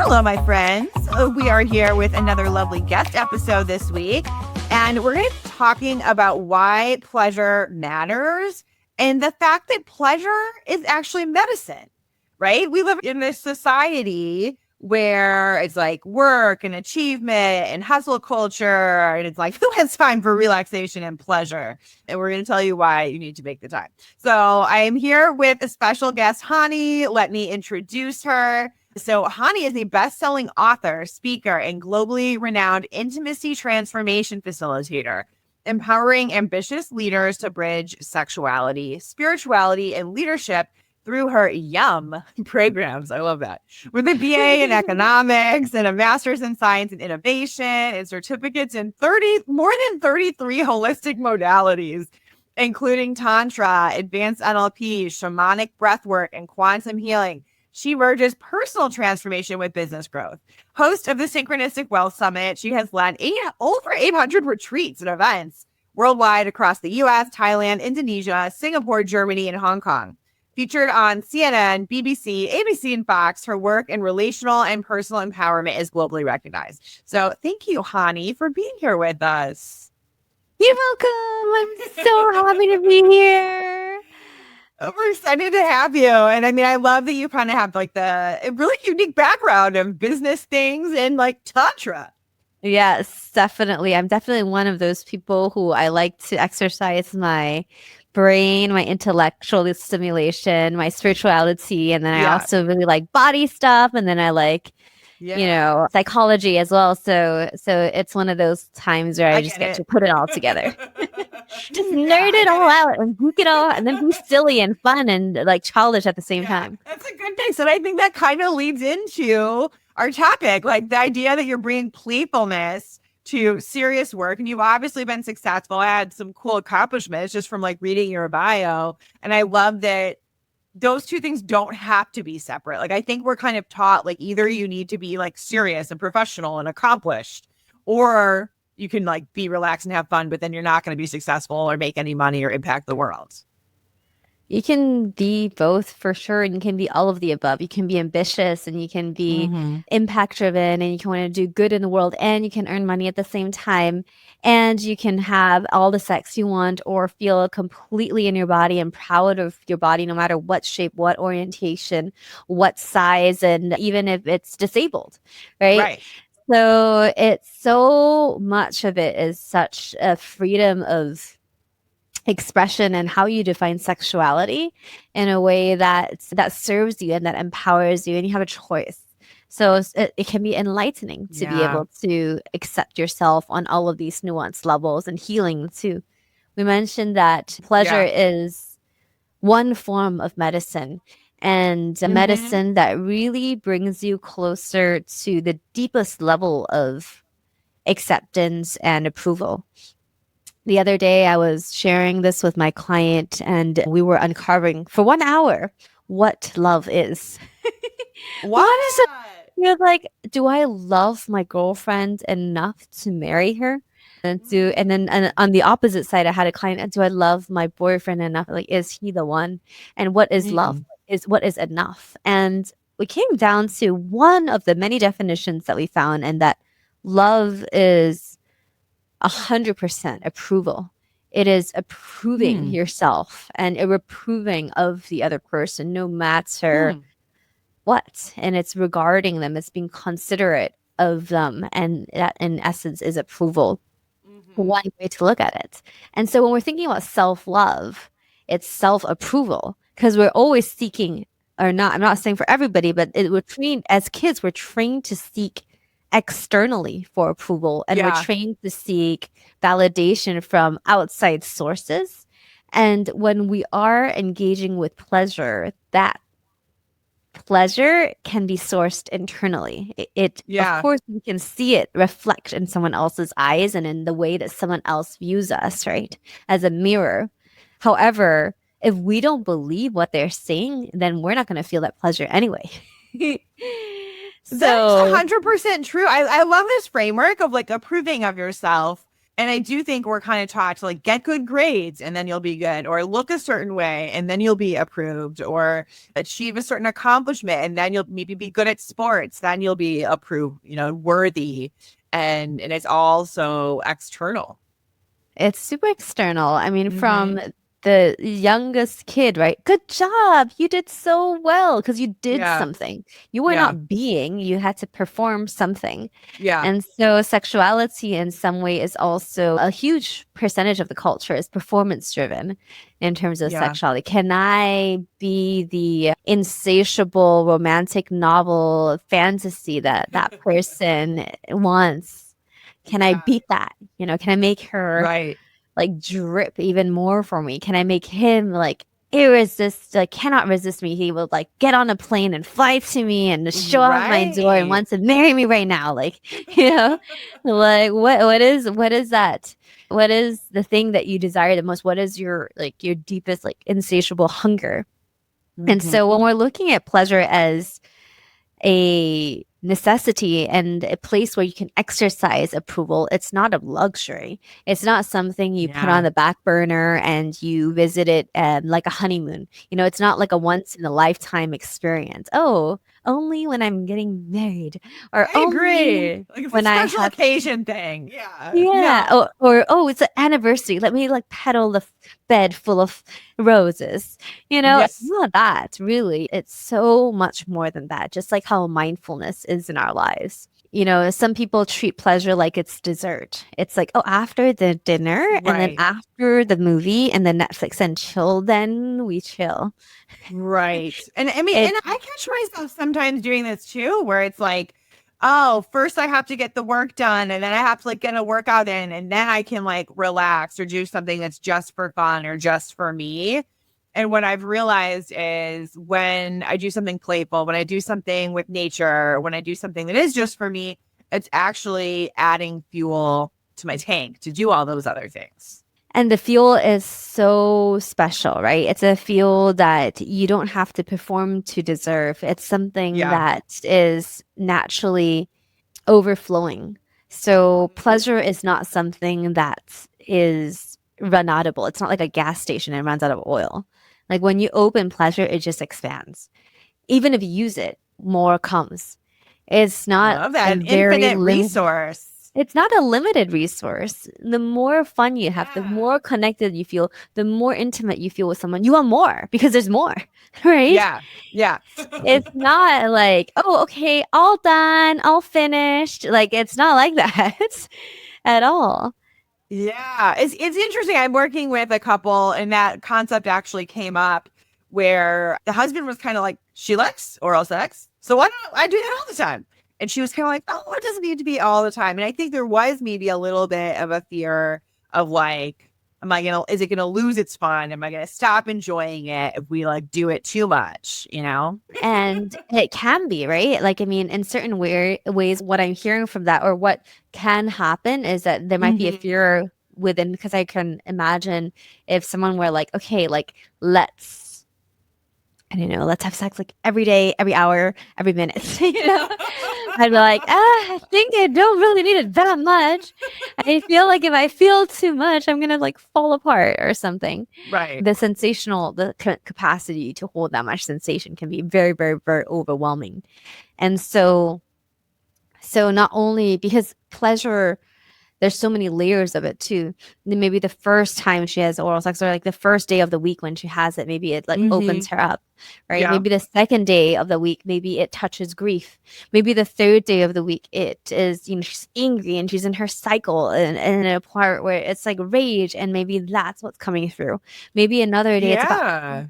Hello, my friends. We are here with another lovely guest episode this week, and we're going to be talking about why pleasure matters and the fact that pleasure is actually medicine, right? We live in this society where it's like work and achievement and hustle culture, and it's like, who has time for relaxation and pleasure? And we're going to tell you why you need to make the time. So I am here with a special guest, Hani. Let me introduce her. So Hani is a best-selling author, speaker, and globally renowned intimacy transformation facilitator, empowering ambitious leaders to bridge sexuality, spirituality, and leadership through her programs. I love that. With a BA in economics and a master's in science and innovation and certificates in more than 33 holistic modalities, including Tantra, advanced NLP, shamanic breathwork, and quantum healing. She merges personal transformation with business growth. Host of the Synchronistic Wealth Summit, she has led over 800 retreats and events worldwide across the US, Thailand, Indonesia, Singapore, Germany, and Hong Kong. Featured on CNN, BBC, ABC, and Fox, her work in relational and personal empowerment is globally recognized. So thank you, Hani, for being here with us. You're welcome. I'm so happy to be here. We're excited to have you. And I mean, I love that you kind of have like a really unique background of business things and like Tantra. Yes, definitely. I'm definitely one of those people who I like to exercise my brain, my intellectual stimulation, my spirituality. And then I also really like body stuff. And then I like, psychology as well. So it's one of those times where I just get to put it all together. Just nerd it all out and geek it all and then be silly and fun and like childish at the same time. That's a good mix. And I think that kind of leads into our topic, like the idea that you're bringing playfulness to serious work. And you've obviously been successful. I had some cool accomplishments just from like reading your bio. And I love that those two things don't have to be separate. Like, I think we're kind of taught like either you need to be like serious and professional and accomplished, or you can like be relaxed and have fun, but then you're not going to be successful or make any money or impact the world. You can be both for sure. And you can be all of the above. You can be ambitious and you can be impact driven and you can want to do good in the world and you can earn money at the same time. And you can have all the sex you want or feel completely in your body and proud of your body, no matter what shape, what orientation, what size, and even if it's disabled, right? So it's so much of it is such a freedom of expression and how you define sexuality in a way that serves you and that empowers you, and you have a choice. So it can be enlightening to be able to accept yourself on all of these nuanced levels, and healing too. We mentioned that pleasure is one form of medicine, and a medicine that really brings you closer to the deepest level of acceptance and approval. The other day, I was sharing this with my client, and we were uncovering for 1 hour what love is. What is it? You're like, do I love my girlfriend enough to marry her? And then on the opposite side, I had a client, do I love my boyfriend enough? Like, is he the one? And what is love? What is enough? And we came down to one of the many definitions that we found, and that love is 100% approval. It is approving yourself and approving of the other person, no matter what. And it's regarding them as being considerate of them. And that, in essence, is approval. One way to look at it. And so when we're thinking about self-love, it's self-approval, because we're always seeking, or not, I'm not saying for everybody, but we're trained as kids, we're trained to seek externally for approval, and we're trained to seek validation from outside sources. And when we are engaging with pleasure, that pleasure can be sourced internally. Of course, we can see it reflect in someone else's eyes and in the way that someone else views us, right, as a mirror. However, if we don't believe what they're saying, then we're not going to feel that pleasure anyway. That's 100% true. I love this framework of like approving of yourself, And I do think we're kind of taught to like get good grades and then you'll be good, or look a certain way and then you'll be approved, or achieve a certain accomplishment and then you'll maybe be good at sports, then you'll be approved, worthy. And it's all so external. It's super external. I mean, from Hmm. the youngest kid, right? Good job. You did so well because you did Yeah. something. You were Yeah. not being, you had to perform something. Yeah. And so sexuality in some way is also a huge percentage of the culture is performance driven in terms of Yeah. sexuality. Can I be the insatiable romantic novel fantasy that that person wants? Can I Yeah. beat that? Can I make her Right. like drip even more for me? Can I make him like cannot resist me? He will like get on a plane and fly to me and show up my door and Right. wants to marry me right now. Like, you know, like what is that? What is the thing that you desire the most? What is your deepest like insatiable hunger? And Hmm. so when we're looking at pleasure as a necessity and a place where you can exercise approval. It's not a luxury. It's not something you put on Yeah. the back burner and you visit it like a honeymoon. It's not like a once in a lifetime experience. Oh, only when I'm getting married or I only agree. Like it's a when I special have occasion thing. Yeah. yeah. No. Or oh, it's an anniversary. Let me like petal the bed full of roses. It's Yes. not that really. It's so much more than that. Just like how mindfulness is in our lives. Some people treat pleasure like it's dessert. It's like, oh, after the dinner and then Right. after the movie and then Netflix and chill, then we chill. Right. And I mean, It and I catch myself sometimes doing this too, where it's like, oh, first I have to get the work done and then I have to like get a workout in and then I can like relax or do something that's just for fun or just for me. And what I've realized is when I do something playful, when I do something with nature, when I do something that is just for me, it's actually adding fuel to my tank to do all those other things. And the fuel is so special, right? It's a fuel that you don't have to perform to deserve. It's something Yeah. that is naturally overflowing. So pleasure is not something that is run outable. It's not like a gas station and runs out of oil. Like when you open pleasure, it just expands. Even if you use it, more comes. It's I not love a that. An very infinite limited resource. it's not a limited resource. The more fun you have, the Yeah. more connected you feel, the more intimate you feel with someone, you want more because there's more, right? Yeah. Yeah. It's not like, oh, okay, all done, all finished. Like, it's not like that at all. Yeah, it's interesting. I'm working with a couple, and that concept actually came up where the husband was kind of like, "She likes oral sex, so why don't I do that all the time?" And she was kind of like, "Oh, it doesn't need to be all the time." And I think there was maybe a little bit of a fear of like, is it gonna lose its fun? Am I gonna stop enjoying it if we like do it too much? You know? And it can be, right? Like, I mean, in certain ways, what I'm hearing from that or what can happen is that there might be a Hmm. fear within, because I can imagine if someone were like, okay, like, I don't know, let's have sex like every day, every hour, every minute. I'd be like, I think I don't really need it that much. I feel like if I feel too much, I'm gonna like fall apart or something. Right. The capacity to hold that much sensation can be very, very, very overwhelming. And so not only because pleasure there's so many layers of it too. Then maybe the first time she has oral sex or like the first day of the week when she has it, maybe it like Hmm. opens her up, right? Yeah. Maybe the second day of the week, maybe it touches grief. Maybe the third day of the week, it is, she's angry and she's in her cycle and in a part where it's like rage and maybe that's what's coming through. Maybe another day it's about Yeah.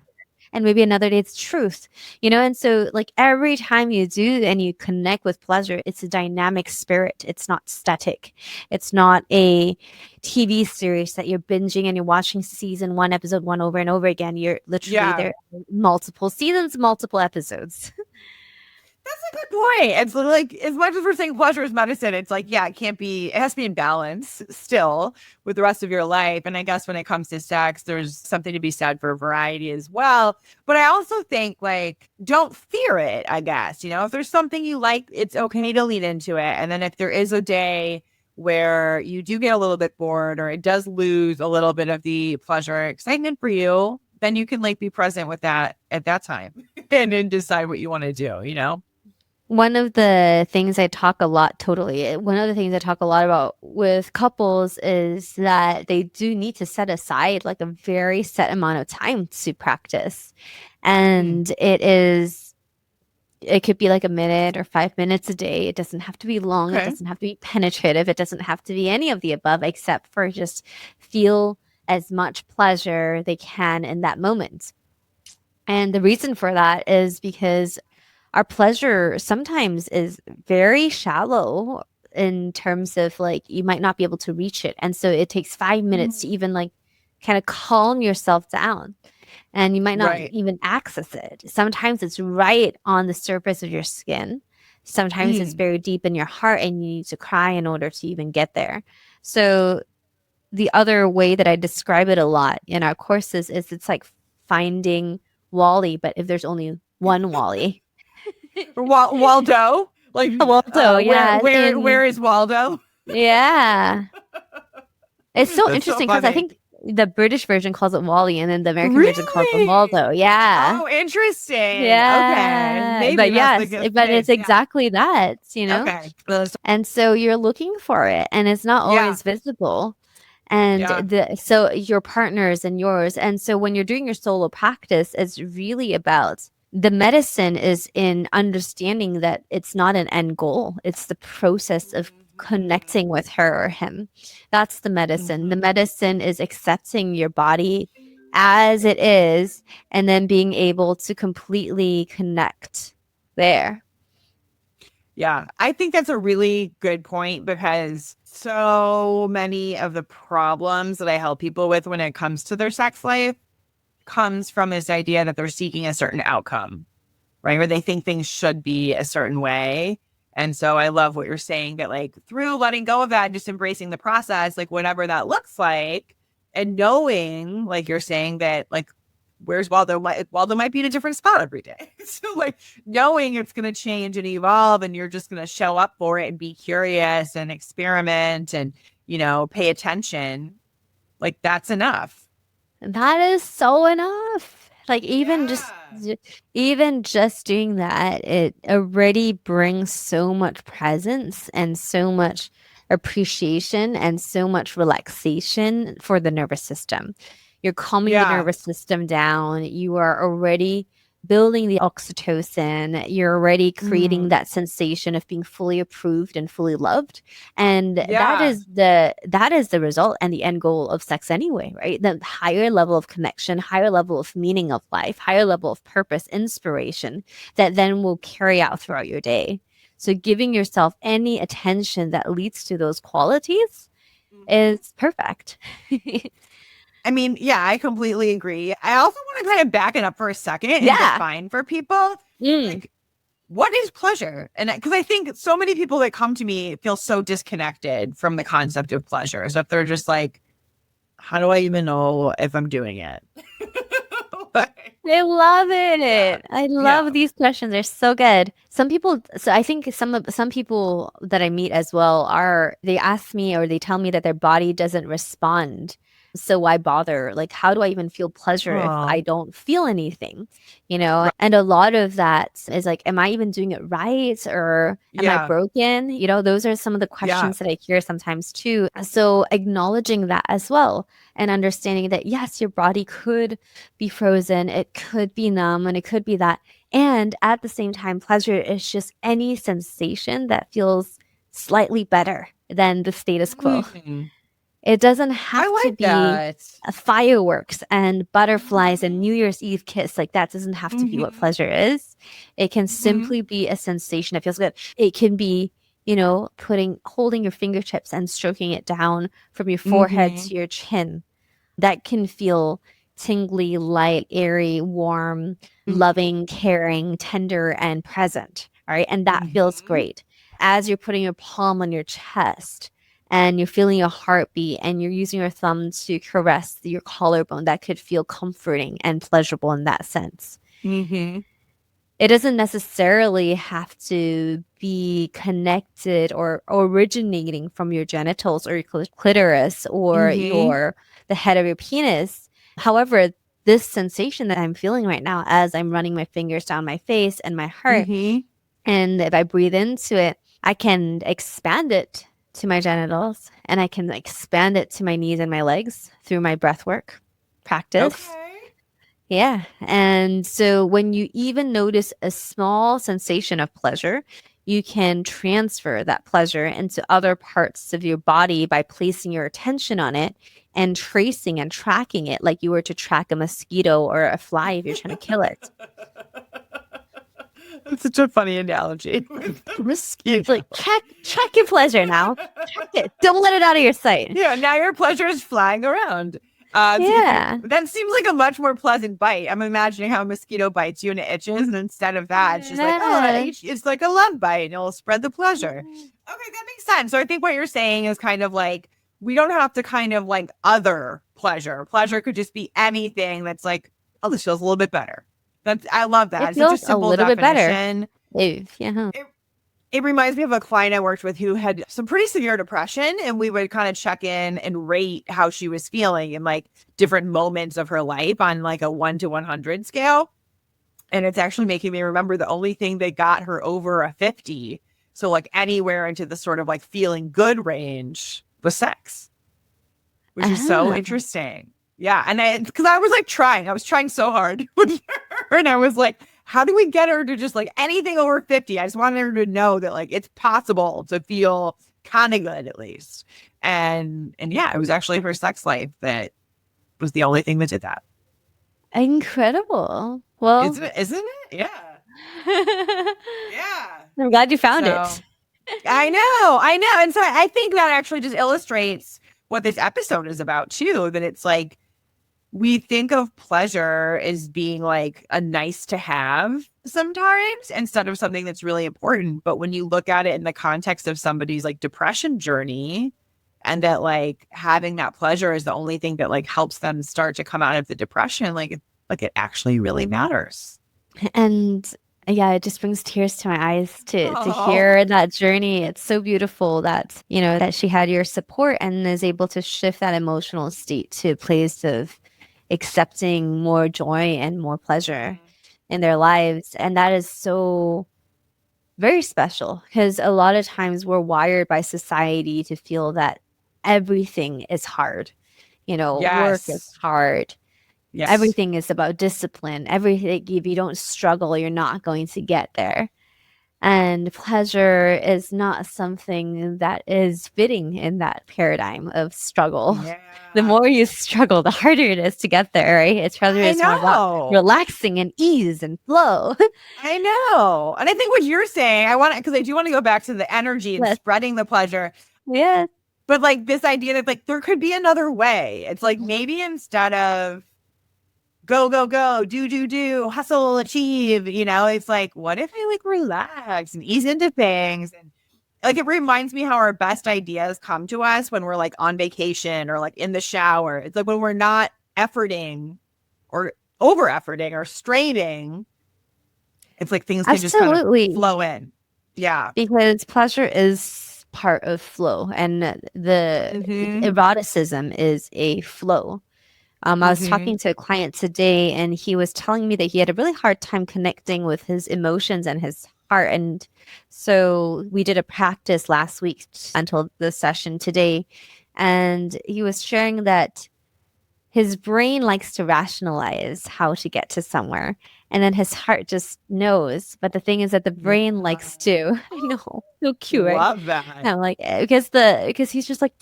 and maybe another day it's truth, and so like every time you do and you connect with pleasure, it's a dynamic spirit. It's not static. It's not a TV series that you're binging and you're watching season one episode one over and over again. You're literally Yeah. there multiple seasons, multiple episodes. That's a good point. It's like as much as we're saying pleasure is medicine, it's like, yeah, it has to be in balance still with the rest of your life. And I guess when it comes to sex, there's something to be said for variety as well. But I also think like don't fear it, I guess. If there's something you like, it's okay to lean into it. And then if there is a day where you do get a little bit bored or it does lose a little bit of the pleasure or excitement for you, then you can like be present with that at that time and then decide what you want to do, you know? One of the things I talk a lot, totally. One of the things I talk a lot about with couples is that they do need to set aside like a very set amount of time to practice. Mm. And it could be like a minute or 5 minutes a day. It doesn't have to be long. It Okay. doesn't have to be penetrative. It doesn't have to be any of the above, except for just feel as much pleasure they can in that moment. And the reason for that is because our pleasure sometimes is very shallow in terms of like you might not be able to reach it. And so it takes 5 minutes to Mm. even like kind of calm yourself down and you might not Right. even access it. Sometimes it's right on the surface of your skin. Sometimes it's Mm. buried deep in your heart and you need to cry in order to even get there. So the other way that I describe it a lot in our courses is it's like finding Wally, but if there's only one Wally. Waldo, like, Waldo, where, yeah, where, in where is Waldo? yeah. It's so That's so interesting because I funny. think the British version calls it Wally and then the American version calls it Really? Waldo. Yeah. Oh, interesting. Okay. Yeah. Maybe But that's the yes, gift but it's mix. Yeah. exactly that, you know? Okay. And so you're looking for it and it's not Yeah. always visible. And Yeah. so your partners and yours. And so when you're doing your solo practice, it's really about the medicine is in understanding that it's not an end goal. It's the process of connecting with her or him. That's the medicine. The Mhm. medicine is accepting your body as it is and then being able to completely connect there. Yeah, I think that's a really good point because so many of the problems that I help people with when it comes to their sex life comes from this idea that they're seeking a certain outcome, right? Or they think things should be a certain way. And so I love what you're saying that like through letting go of that and just embracing the process, like whatever that looks like, and knowing, like you're saying that like where's Waldo? Waldo might be in a different spot every day. So like knowing it's going to change and evolve, and you're just going to show up for it and be curious and experiment and pay attention. Like that's enough. That is so enough. Like Yeah. even just doing that, it already brings so much presence and so much appreciation and so much relaxation for the nervous system. You're calming the Yeah. nervous system down. You are already building the oxytocin. You're already creating Mm. that sensation of being fully approved and fully loved. And Yeah. that is the result and the end goal of sex anyway, right? The higher level of connection, higher level of meaning of life, higher level of purpose, inspiration that then will carry out throughout your day. So giving yourself any attention that leads to those qualities Mhm. is perfect. I mean, yeah, I completely agree. I also want to kind of back it up for a second and Yeah. define for people, Mm. like, what is pleasure? And because I think so many people that come to me feel so disconnected from the concept of pleasure. So if they're just like, how do I even know if I'm doing it? Like, I love yeah. it. I love Yeah. these questions. They're so good. Some people, so I think some people that I meet as well are they ask me or they tell me that their body doesn't respond. So why bother? Like, how do I even feel pleasure if I Oh, don't feel anything? You know? right. And a lot of that is like, am I even doing it right? Or am I Yeah. broken? You know, those are some of the Yeah. questions that I hear sometimes too. So acknowledging that as well and understanding that yes, your body could be frozen, it could be numb, and it could be that. And at the same time, pleasure is just any sensation that feels slightly better than the status quo. Mm, It doesn't I have to like be that. fireworks and butterflies and Mhm. New Year's Eve kiss. Like that doesn't have to be what Mhm. pleasure is. It can Mhm. simply be a sensation that feels good. It can be, holding your fingertips and stroking it down from your forehead Mhm. to your chin that can feel tingly, light, airy, warm, Mhm. loving, caring, tender, and present. All right. And that feels Mhm. great. As you're putting your palm on your chest and you're feeling your heartbeat and you're using your thumb to caress your collarbone, that could feel comforting and pleasurable in that sense. Mhm. it doesn't necessarily have to be connected or originating from your genitals or your clitoris or Mm-hmm. your the head of your penis. However, this sensation that I'm feeling right now as I'm running my fingers down my face and my heart, Mm-hmm. and if I breathe into it, I can expand it to my genitals and I can expand it to my knees and my legs through my breath work practice. Okay. Yeah. And so when you even notice a small sensation of pleasure, you can transfer that pleasure into other parts of your body by placing your attention on it and tracing and tracking it like you were to track a mosquito or a fly if you're trying to kill it. That's such a funny analogy with the It's like mosquito. track your pleasure now. Track it. Don't let it out of your sight. Yeah, now your pleasure is flying around. Yeah. That seems like a much more pleasant bite. I'm imagining how a mosquito bites you and it itches, and instead of that, it's just like, oh, Yeah. it's like a love bite, and it'll spread the pleasure. Okay, that makes sense. So I think what you're saying is kind of like we don't have to kind of like other pleasure. Pleasure could just be anything that's like, oh, this feels a little bit better. That's I love that. It It's such a feels a simple little bit better. definition. Yeah. It reminds me of a client I worked with who had some pretty severe depression, and we would kind of check in and rate how she was feeling in like different moments of her life on like a 1 to 100 scale. And it's actually making me remember the only thing that got her over a 50, so like anywhere into the sort of like feeling good range, was sex, which is so Ah. interesting. Yeah. And because I was trying so hard with her, and I was like, how do we get her to just like anything over 50? I just wanted her to know that like it's possible to feel kind of good at least. And yeah, it was actually her sex life that was the only thing that did that. Incredible. Well, Isn't it? Yeah. Yeah. I'm glad you found So it. I know. And so I think that actually just illustrates what this episode is about too, that it's like we think of pleasure as being like a nice to have sometimes instead of something that's really important. But when you look at it in the context of somebody's like depression journey, and that like having that pleasure is the only thing that like helps them start to come out of the depression, like it actually really matters. And yeah, it just brings tears to my eyes to Oh, hear that journey. It's so beautiful that, that she had your support and is able to shift that emotional state to a place of accepting more joy and more pleasure in their lives. And that is so very special because a lot of times we're wired by society to feel that everything is hard. Work is yes. hard. Yes. Everything is about discipline. Everything, if you don't struggle, you're not going to get there. And pleasure is not something that is fitting in that paradigm of struggle. The Yeah. more you struggle, the harder it is to get there, right? It's rather I it's more about know. relaxing and ease and flow. I know. And I think what you're saying, I want to, because I do want to go back to the energy and Yes. spreading the pleasure. Yes. But like this idea that like there could be another way. It's like maybe instead of go, go, go, do, hustle, achieve, it's like, what if I like relax and ease into things? And like it reminds me how our best ideas come to us when we're like on vacation or like in the shower. It's like when we're not efforting or over efforting or straining, it's like things can just kind of Absolutely. flow in. Yeah. Because pleasure is part of flow and the Mm-hmm. eroticism is a flow. I was Mm-hmm. talking to a client today and he was telling me that he had a really hard time connecting with his emotions and his heart. And so we did a practice last week until the session today. And he was sharing that his brain likes to rationalize how to get to somewhere. And then his heart just knows. But the thing is that the Yeah. brain likes to, I know, so cute, right? Love that. And I'm like, because he's just like,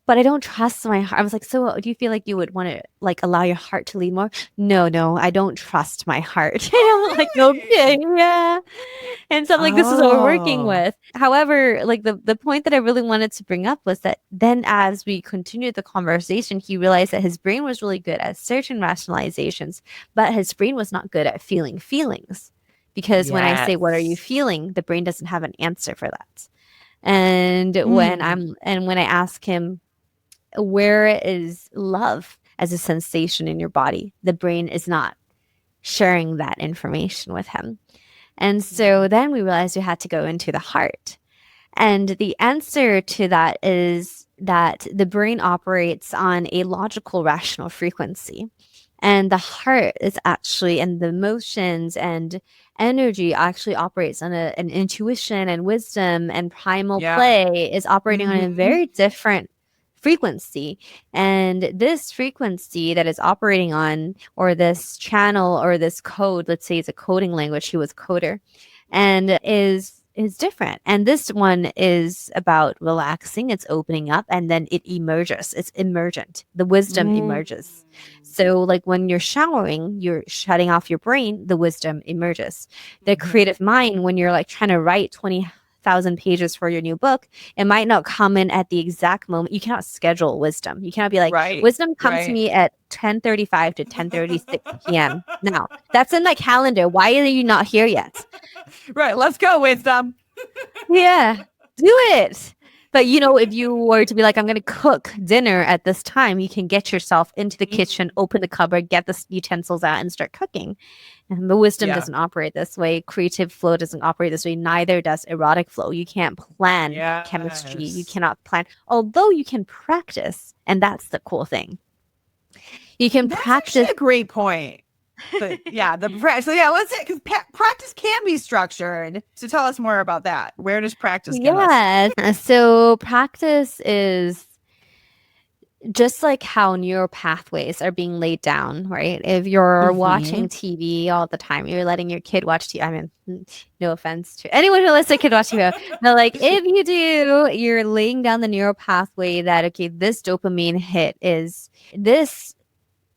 but I don't trust my heart. I was like, so do you feel like you would want to like allow your heart to lead more? No, no, I don't trust my heart. Oh, And I'm like, okay, really? yeah. And so I'm like, this is what we're working Oh, with. However, like the point that I really wanted to bring up was that then as we continued the conversation, he realized that his brain was really good at certain rationalizations, but his brain was not good at feeling feelings. Because when I say, what are you yes. feeling? The brain doesn't have an answer for that. And Mm. when I ask him, where is love as a sensation in your body? The brain is not sharing that information with him. And so then we realized we had to go into the heart. And the answer to that is that the brain operates on a logical, rational frequency. And the heart is actually, and the emotions and energy actually operates on an intuition and wisdom, and primal Yeah. play is operating on a Hmm. very different frequency. And this frequency that is operating on, or this channel or this code, let's say it's a coding language, he was coder, and is different. And this one is about relaxing, it's opening up, and then it emerges. It's emergent. The wisdom Mm. emerges. So, like when you're showering, you're shutting off your brain, the wisdom emerges. The Mhm. creative mind, when you're like trying to write 20,000 pages for your new book, it might not come in at the exact moment. You cannot schedule wisdom. You cannot be like, Right. wisdom come to Right. me at 10:35 to 10:36 p.m. Now, that's in my calendar. Why are you not here yet? Right. Let's go, wisdom. Yeah, do it. But if you were to be like, I'm going to cook dinner at this time, you can get yourself into the kitchen, Mhm. open the cupboard, get the utensils out, and start cooking. And the wisdom Yeah. doesn't operate this way. Creative flow doesn't operate this way. Neither does erotic flow. You can't plan chemistry. You Yes. cannot plan, although you can practice. And that's the cool thing. You can That's actually practice. a great point. So yeah, let's say because practice can be structured. So tell us more about that. Where does practice get us? Yeah. So practice is just like how neural pathways are being laid down, right? If you're Hmm. watching TV all the time, you're letting your kid watch TV. I mean, no offense to anyone who lets their kid watch TV, but like if you do, you're laying down the neural pathway that, okay, this dopamine hit is this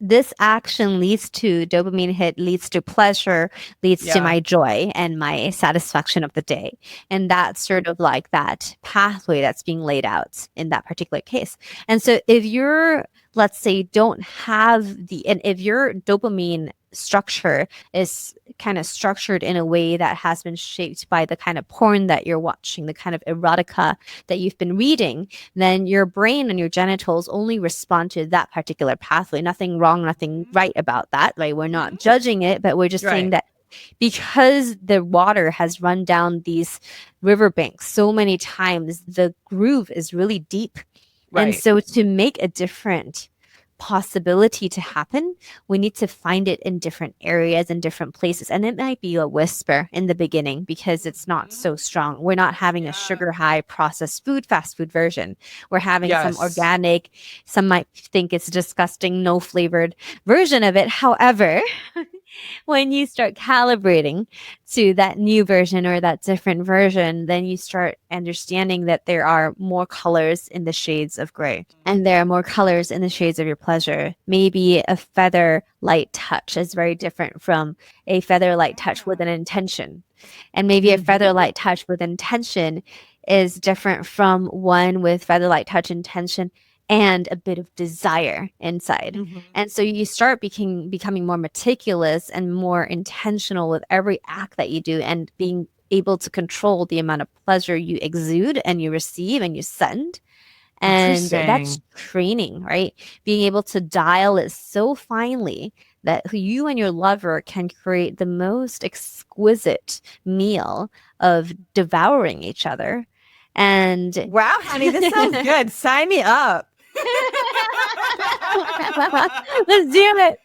this action leads to dopamine hit, leads to pleasure, leads to Yeah. my joy and my satisfaction of the day. And that's sort of like that pathway that's being laid out in that particular case. And so if you're, let's say, don't have and if your dopamine structure is kind of structured in a way that has been shaped by the kind of porn that you're watching, the kind of erotica that you've been reading, then your brain and your genitals only respond to that particular pathway. Nothing wrong, nothing right about that. Like, we're not judging it, but we're just saying Right. that because the water has run down these riverbanks so many times, the groove is really deep. And Right. so to make a different possibility to happen, we need to find it in different areas and different places. And it might be a whisper in the beginning because it's not so strong. We're not having a Yeah. sugar high processed food, fast food version. We're having some Yes. organic, some might think it's disgusting, no flavored version of it. However, when you start calibrating to that new version or that different version, then you start understanding that there are more colors in the shades of gray, and there are more colors in the shades of your pleasure. Maybe a feather light touch is very different from a feather light touch with an intention. And maybe a feather Hmm. light touch with intention is different from one with feather light touch intention and a bit of desire inside. Hmm. And so you start becoming more meticulous and more intentional with every act that you do, and being able to control the amount of pleasure you exude and you receive and you send. And that's Interesting. training, right? Being able to dial it so finely that you and your lover can create the most exquisite meal of devouring each other. And Wow, honey, this sounds good. Sign me up. let's do it.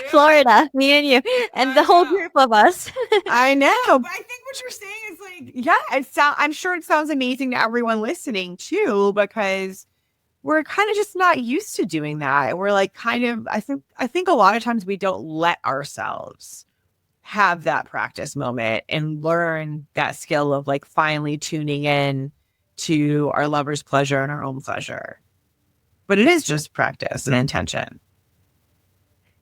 Florida, me and you, and the I whole know. group of us. I know, but I think what you're saying is like, yeah, I'm sure it sounds amazing to everyone listening too, because we're kind of just not used to doing that. We're like kind of, I think a lot of times we don't let ourselves have that practice moment and learn that skill of like finally tuning in to our lover's pleasure and our own pleasure. But it is just practice and intention.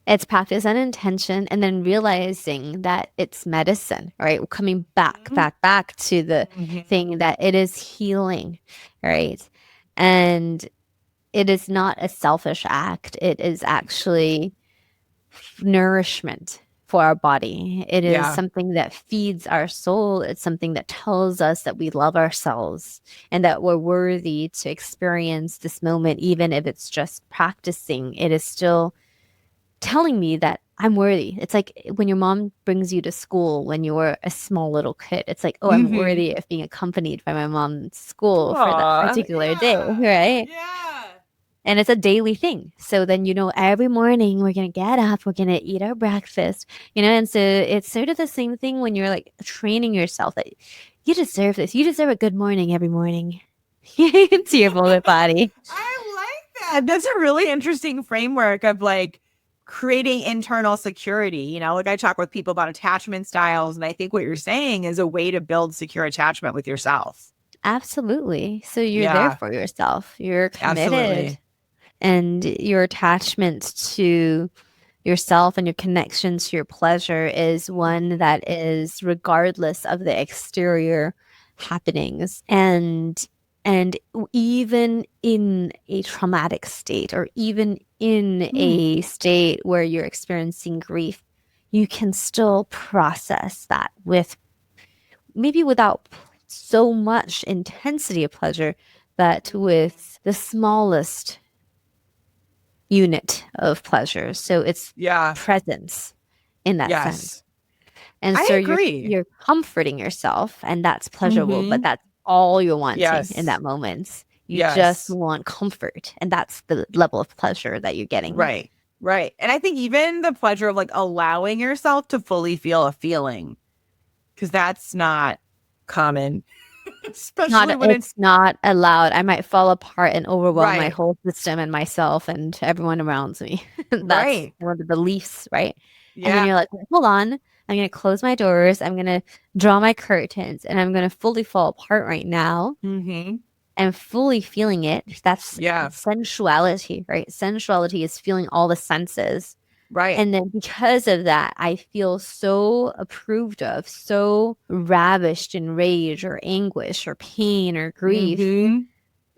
It's practice and intention, and then realizing that it's medicine, right? Coming back to the Mhm. thing that it is healing, right? And it is not a selfish act. It is actually nourishment for our body. It is Yeah, something that feeds our soul. It's something that tells us that we love ourselves and that we're worthy to experience this moment, even if it's just practicing. It is still telling me that I'm worthy. It's like when your mom brings you to school when you were a small little kid. It's like, oh, I'm Mm-hmm. worthy of being accompanied by my mom to school for that Aw, particular day, yeah. right? Yeah. And it's a daily thing. So then, every morning we're going to get up, we're going to eat our breakfast, and so it's sort of the same thing when you're like training yourself that you deserve this. You deserve a good morning every morning to your bullet body. I like that. That's a really interesting framework of like creating internal security. Like I talk with people about attachment styles, and I think what you're saying is a way to build secure attachment with yourself. Absolutely. So you're there Yeah, for yourself. You're committed, absolutely. and your attachment to yourself and your connection to your pleasure is one that is regardless of the exterior happenings. And even in a traumatic state, or even in Mm. a state where you're experiencing grief, you can still process that with, maybe without so much intensity of pleasure, but with the smallest unit of pleasure. So it's Yeah. presence in that sense. Yes. And so I you're agree. you're comforting yourself, and that's pleasurable, but Mm-hmm. that's all you're wanting in Yes. that moment. You just Yes. want comfort, and that's the level of pleasure that you're getting. Right. Right. And I think even the pleasure of like allowing yourself to fully feel a feeling, because that's not common, Not especially when it's it's not allowed. I might fall apart and overwhelm my right. whole system and myself and everyone around me. That's Right. one of the beliefs, right? And then Yeah. you're like, "Wait, hold on. I'm going to close my doors. I'm going to draw my curtains, and I'm going to fully fall apart right now Mm-hmm. and fully feeling it." That's Yeah. sensuality, right? Sensuality is feeling all the senses. Right. And then because of that, I feel so approved of, so ravished in rage or anguish or pain or grief, Mm-hmm.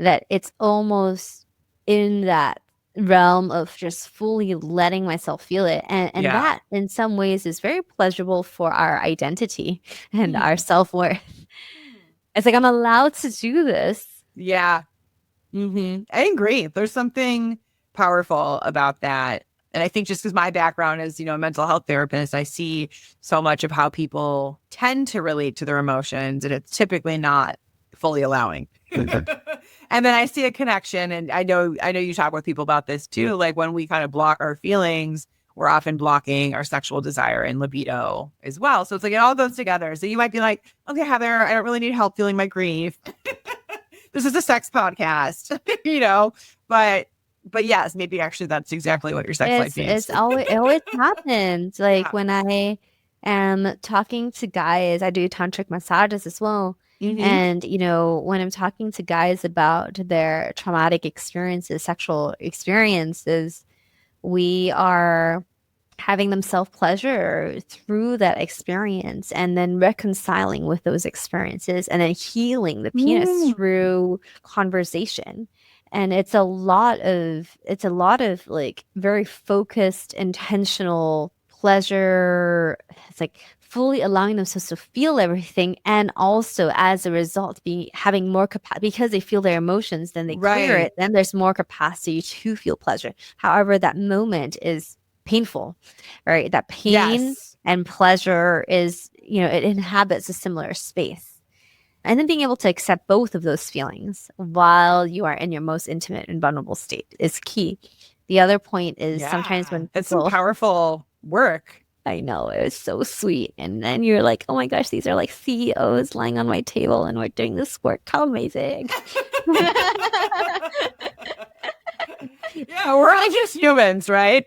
that it's almost in that realm of just fully letting myself feel it. And Yeah. that in some ways is very pleasurable for our identity and our Hmm. self-worth. It's like I'm allowed to do this. Yeah. Mm-hmm. I agree. There's something powerful about that. And I think just because my background is, a mental health therapist, I see so much of how people tend to relate to their emotions, and it's typically not fully allowing. And then I see a connection, and I know you talk with people about this too. Like when we kind of block our feelings, we're often blocking our sexual desire and libido as well. So it's like it all goes together. So you might be like, okay, Heather, I don't really need help feeling my grief. This is a sex podcast, but yes, maybe actually that's exactly what your sex life It's needs. always it always happens. Like Yeah. when I am talking to guys, I do tantric massages as well. Hmm. And when I'm talking to guys about their traumatic experiences, sexual experiences, we are having them self-pleasure through that experience, and then reconciling with those experiences, and then healing the penis Mm. through conversation. And it's a lot of like very focused, intentional pleasure. It's like fully allowing themselves to feel everything, and also as a result be having more capacity, because they feel their emotions, then they clear Right. it, then there's more capacity to feel pleasure. However, that moment is painful, right? That pain Yes. and pleasure it inhabits a similar space. And then being able to accept both of those feelings while you are in your most intimate and vulnerable state is key. The other point is sometimes Yeah. when That's some people, powerful work. I know it's so sweet. And then you're like, oh my gosh, these are like CEOs lying on my table and we're doing this work. How amazing. Yeah, we're all just humans, right?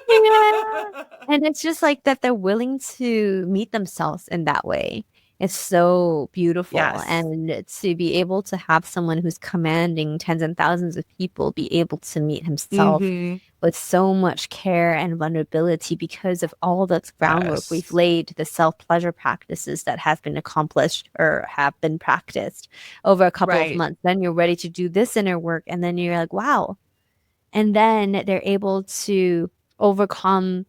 Yeah. And it's just like that they're willing to meet themselves in that way. It's so beautiful. Yes. And to be able to have someone who's commanding tens and thousands of people be able to meet himself Hmm. with so much care and vulnerability because of all the groundwork we've Yes. laid, the self-pleasure practices that have been accomplished or have been practiced over a couple of Right. months. Then you're ready to do this inner work. And then you're like, wow. And then they're able to overcome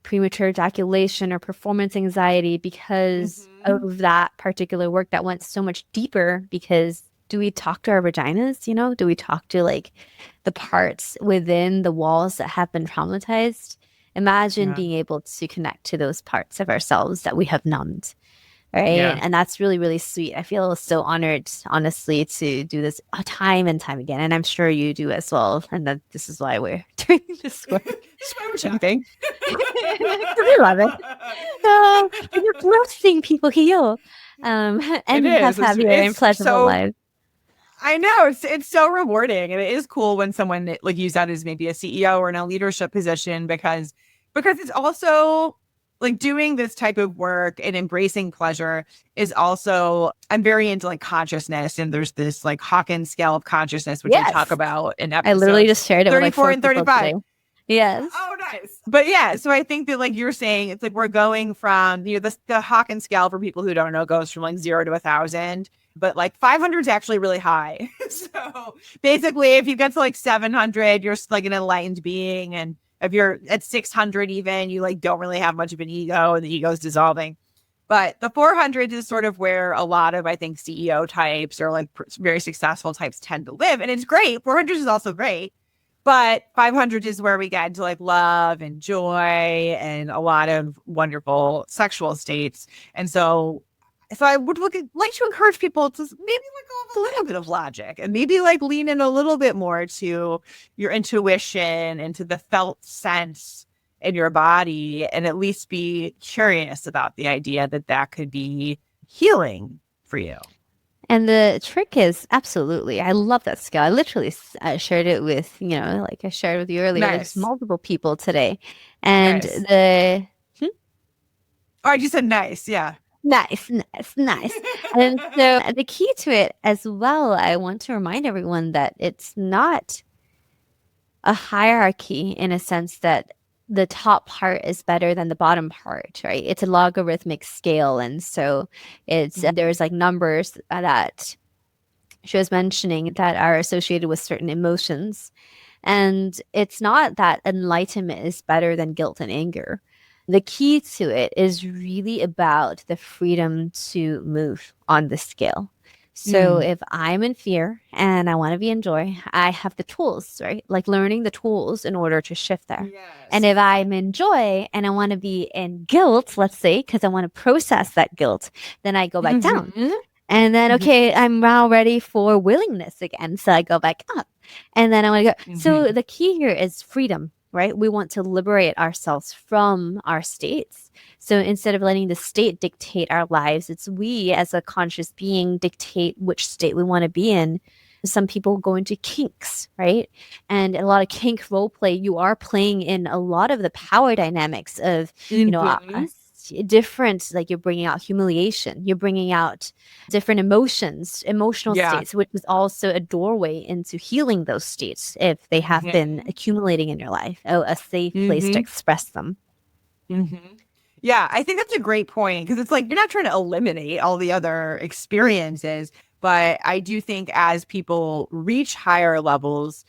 premature ejaculation or performance anxiety because Hmm. of that particular work that went so much deeper. Because do we talk to our vaginas? Do we talk to like the parts within the walls that have been traumatized? Imagine Yeah. being able to connect to those parts of ourselves that we have numbed. Right. Yeah. And that's really, really sweet. I feel so honored, honestly, to do this time and time again. And I'm sure you do as well. And that this is why we're doing this work. This is why we're chatting. We love it. And you're blessing people heal It and have is. happier and It's pleasurable so lives. I know it's so rewarding, and it is cool when someone like you said is maybe a CEO or in a leadership position because it's also like doing this type of work and embracing pleasure is also I'm very into like consciousness, and there's this like Hawkins scale of consciousness which we talk Yes. about in I literally episodes just shared it with like 34 four and people 35. today. Yes. Oh, nice. But yeah, so I think that like you're saying, it's like we're going from the Hawkins scale for people who don't know goes from like 0 to 1,000, but like 500 is actually really high. So basically, if you get to like 700, you're like an enlightened being, and if you're at 600, even you like don't really have much of an ego, and the ego is dissolving. But the 400 is sort of where a lot of I think CEO types or like very successful types tend to live, and it's great. 400 is also great. But 500 is where we get into like love and joy and a lot of wonderful sexual states. And so I would like to encourage people to maybe let go of a little bit of logic and maybe like lean in a little bit more to your intuition and to the felt sense in your body, and at least be curious about the idea that that could be healing for you. And the trick is absolutely, I love that skill. I literally shared it with, like I shared with you earlier, there's Nice. multiple people today. And Nice. hmm? Oh, I just said nice. Yeah. Nice, nice, nice. And so the key to it as well, I want to remind everyone that it's not a hierarchy in a sense that the top part is better than the bottom part, right? It's a logarithmic scale. And so there's like numbers that she was mentioning that are associated with certain emotions. And it's not that enlightenment is better than guilt and anger. The key to it is really about the freedom to move on the scale. So Mm. if I'm in fear and I want to be in joy, I have the tools, right? Like learning the tools in order to shift there. And Yes. if I'm in joy and I want to be in guilt, let's say, because I want to process that guilt, then I go back down. Mm-hmm. And then, okay, I'm now ready for willingness again. So I go back up. And then I want to go. So Mm-hmm. the key here is freedom, right? We want to liberate ourselves from our states. So instead of letting the state dictate our lives, it's we as a conscious being dictate which state we want to be in. Some people go into kinks, right? And a lot of kink role play, you are playing in a lot of the power dynamics of, Mm-hmm. different, like you're bringing out humiliation, you're bringing out different emotions, emotional Yeah. states, which is also a doorway into healing those states if they have been Mm-hmm. accumulating in your life. Oh, a safe place to Mm-hmm. express them. Mm-hmm. Yeah, I think that's a great point because it's like you're not trying to eliminate all the other experiences, but I do think as people reach higher levels,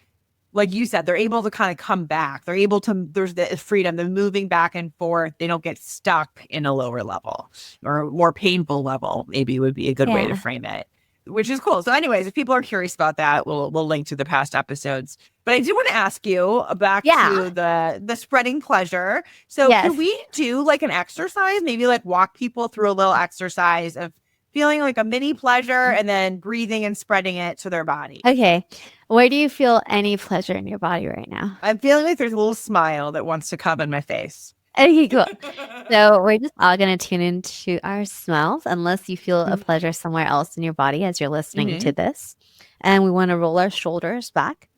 like you said, they're able to kind of come back. They're able to, there's the freedom, they're moving back and forth. They don't get stuck in a lower level or a more painful level, maybe would be a good way to Yeah. frame it, which is cool. So, anyways, if people are curious about that, we'll link to the past episodes. But I do want to ask you back Yeah. to the spreading pleasure. So, could Yes. we do like an exercise, maybe like walk people through a little exercise of feeling like a mini pleasure and then breathing and spreading it to their body? Okay. Where do you feel any pleasure in your body right now? I'm feeling like there's a little smile that wants to come in my face. Okay, cool. So we're just all going to tune into our smells unless you feel a pleasure somewhere else in your body as you're listening Mm-hmm. to this. And we want to roll our shoulders back,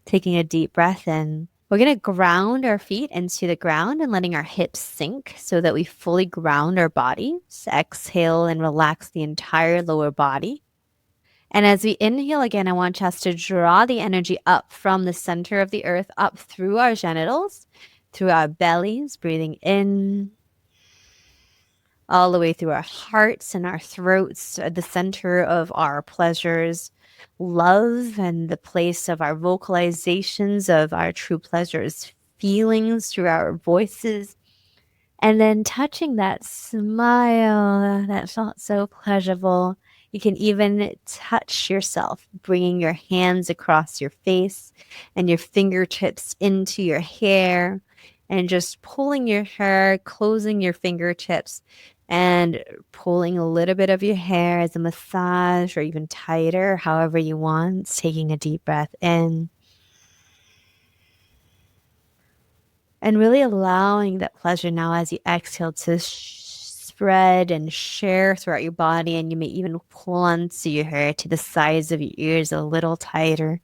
taking a deep breath in. We're going to ground our feet into the ground and letting our hips sink so that we fully ground our bodies. Exhale and relax the entire lower body. And as we inhale again, I want us to draw the energy up from the center of the earth, up through our genitals, through our bellies, breathing in, all the way through our hearts and our throats, the center of our pleasures, love, and the place of our vocalizations of our true pleasures, feelings through our voices. And then touching that smile that felt so pleasurable. You can even touch yourself, bringing your hands across your face and your fingertips into your hair and just pulling your hair, closing your fingertips, and pulling a little bit of your hair as a massage or even tighter, however you want. Taking a deep breath in and really allowing that pleasure now as you exhale to spread and share throughout your body. And you may even pull onto your hair to the sides of your ears a little tighter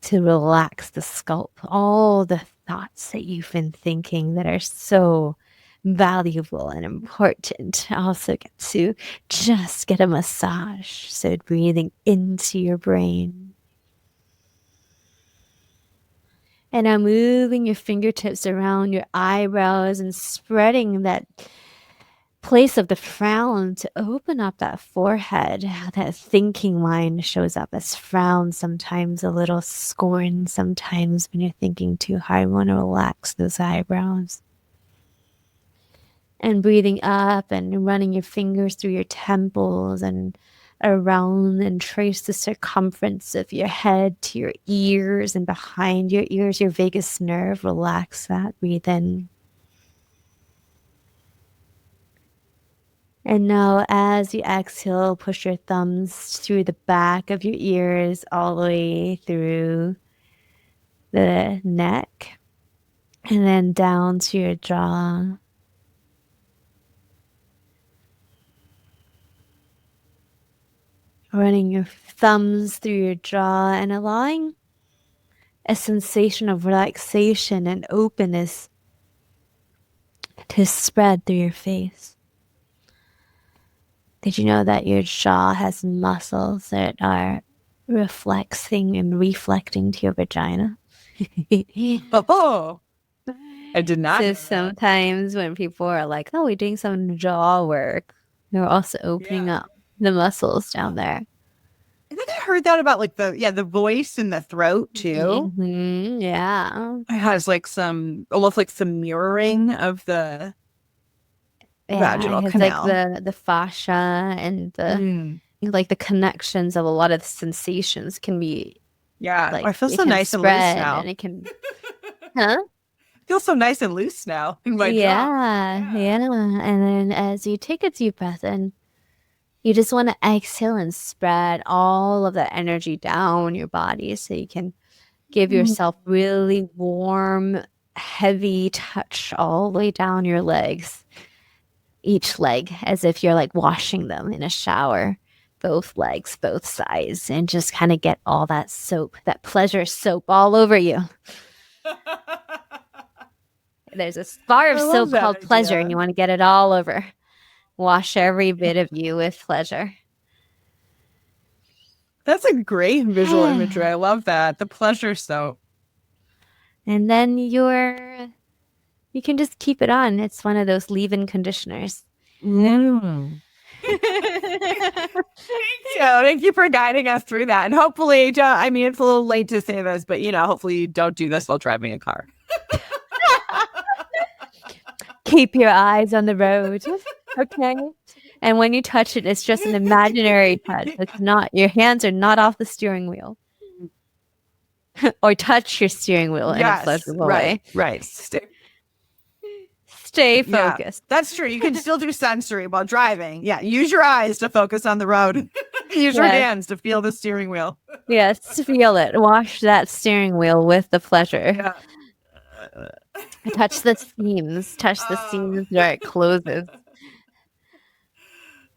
to relax the scalp. All the thoughts that you've been thinking that are so valuable and important also get to just get a massage. So breathing into your brain. And now moving your fingertips around your eyebrows and spreading that place of the frown to open up that forehead. That thinking mind shows up as frown, sometimes a little scorn, sometimes when you're thinking too hard, you want to relax those eyebrows. And breathing up and running your fingers through your temples and around and trace the circumference of your head to your ears and behind your ears, your vagus nerve. Relax that. Breathe in. And now, as you exhale, push your thumbs through the back of your ears, all the way through the neck, and then down to your jaw. Running your thumbs through your jaw and allowing a sensation of relaxation and openness to spread through your face. Did you know that your jaw has muscles that are reflecting and reflecting to your vagina? Oh, I did not know So that. sometimes when people are like, "Oh, we're doing some jaw work," they're also opening up the muscles down there. I think I heard that about like the voice and the throat too. Yeah. It has like some almost like some mirroring of the Yeah, vaginal it's like canal. the fascia and the Mm. like the connections of a lot of the sensations can be Yeah, like I feel it so can nice and loose spread now. and it can, huh? I feel so nice and loose now in my jaw. Yeah. And then as you take a deep breath in, you just want to exhale and spread all of that energy down your body so you can give Mm. yourself really warm, heavy touch all the way down your legs, each leg, as if you're like washing them in a shower, both legs, both sides, and just kind of get all that soap, that pleasure soap all over you. There's a bar of I love soap that called pleasure, and idea. you want to get it all over. Wash every bit of you with pleasure. That's a great visual imagery. I love that. The pleasure soap. And then you can just keep it on. It's one of those leave-in conditioners. Mm. Thank you for guiding us through that. And hopefully, I mean, it's a little late to say this, but hopefully you don't do this while driving a car. Keep your eyes on the road. Okay. And when you touch it, it's just an imaginary touch. It's not, your hands are not off the steering wheel. Or touch your steering wheel in a Yes, pleasurable right, way. right. Stay Yeah, focused. that's true. You can still do sensory while driving. Yeah, use your eyes to focus on the road. Use your Yes. hands to feel the steering wheel. Yes. Feel it. Wash that steering wheel with the pleasure. Yeah. Touch the seams. Touch the seams where it closes.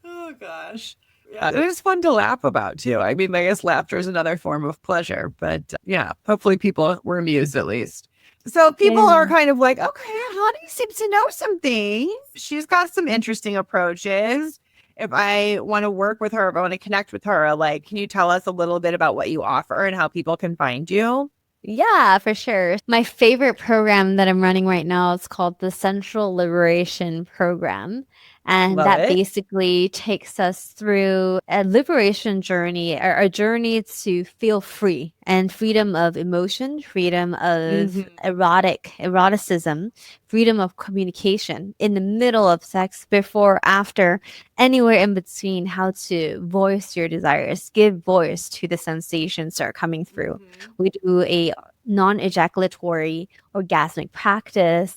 Oh gosh. Yeah, it was fun to laugh about too. I mean, I guess laughter is another form of pleasure, but yeah, hopefully people were amused at least. So people are kind of like, okay, Hani seems to know some things. She's got some interesting approaches. If I want to work with her, if I want to connect with her, like, can you tell us a little bit about what you offer and how people can find you? Yeah, for sure. My favorite program that I'm running right now is called the Sensual Liberation Program. And Love that it. basically takes us through a liberation journey, or a journey to feel free and freedom of emotion, freedom of eroticism, freedom of communication in the middle of sex, before, after, anywhere in between, how to voice your desires, give voice to the sensations that are coming through. We do a non-ejaculatory orgasmic practice,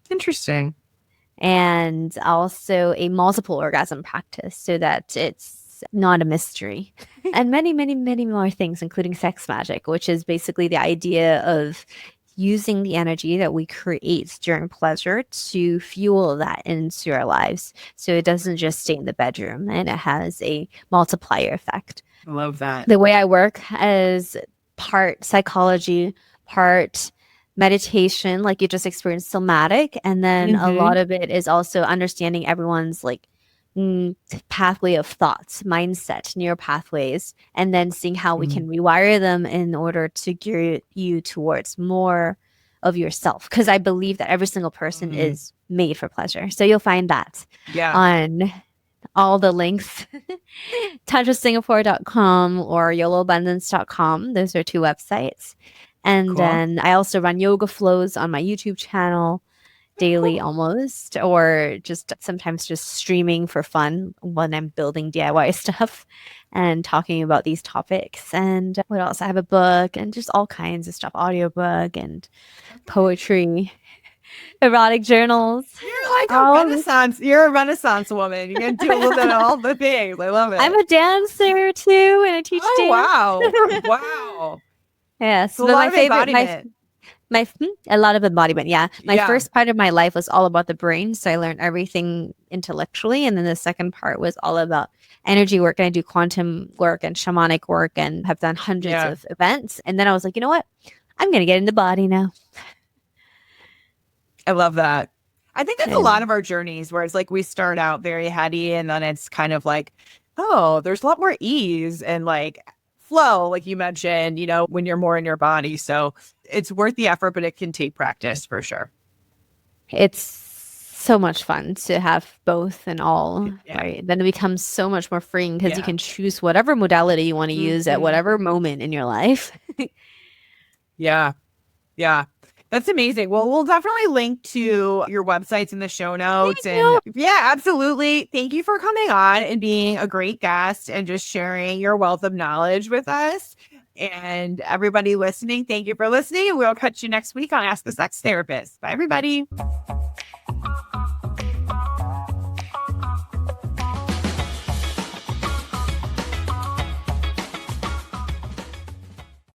Interesting. and also a multiple orgasm practice so that it's not a mystery. And many, many, many more things, including sex magic, which is basically the idea of using the energy that we create during pleasure to fuel that into our lives. So it doesn't just stay in the bedroom and it has a multiplier effect. I love that. The way I work is part psychology, part meditation, like you just experienced somatic, and then a Mm-hmm. lot of it is also understanding everyone's like pathway of thoughts, mindset, neural pathways, and then seeing how we can rewire them in order to gear you towards more of yourself. Because I believe that every single person Mm-hmm. is made for pleasure. So you'll find that Yeah. on all the links tantrasingapore.com or yoloabundance.com. Those are two websites. And Cool. then I also run yoga flows on my YouTube channel daily almost, or just sometimes just streaming for fun when I'm building DIY stuff and talking about these topics. And what else? I have a book and just all kinds of stuff, audiobook and poetry, erotic journals. You're a renaissance woman. You can do a little bit of all the things. I love it. I'm a dancer too, and I teach Oh, dance. wow. Wow. Yes, It's a but lot my of favorite, embodiment. a lot of embodiment. Yeah, my Yeah. first part of my life was all about the brain, so I learned everything intellectually, and then the second part was all about energy work. And I do quantum work and shamanic work, and have done hundreds Yeah. of events. And then I was like, you know what? I'm gonna get in the body now. I love that. I think that's a lot And of our journeys where it's like we start out very heady and then it's kind of like, oh, there's a lot more ease and like flow, like you mentioned, when you're more in your body. So it's worth the effort, but it can take practice for sure. it's so much fun to have both and all, Yeah. right? Then it becomes so much more freeing because you Yeah. can choose whatever modality you want to use at Mhm. whatever moment in your life. Yeah. Yeah. That's amazing. Well, we'll definitely link to your websites in the show notes. Thank And you. yeah, absolutely. Thank you for coming on and being a great guest and just sharing your wealth of knowledge with us. And everybody listening, thank you for listening. We'll catch you next week on Ask the Sex Therapist. Bye, everybody.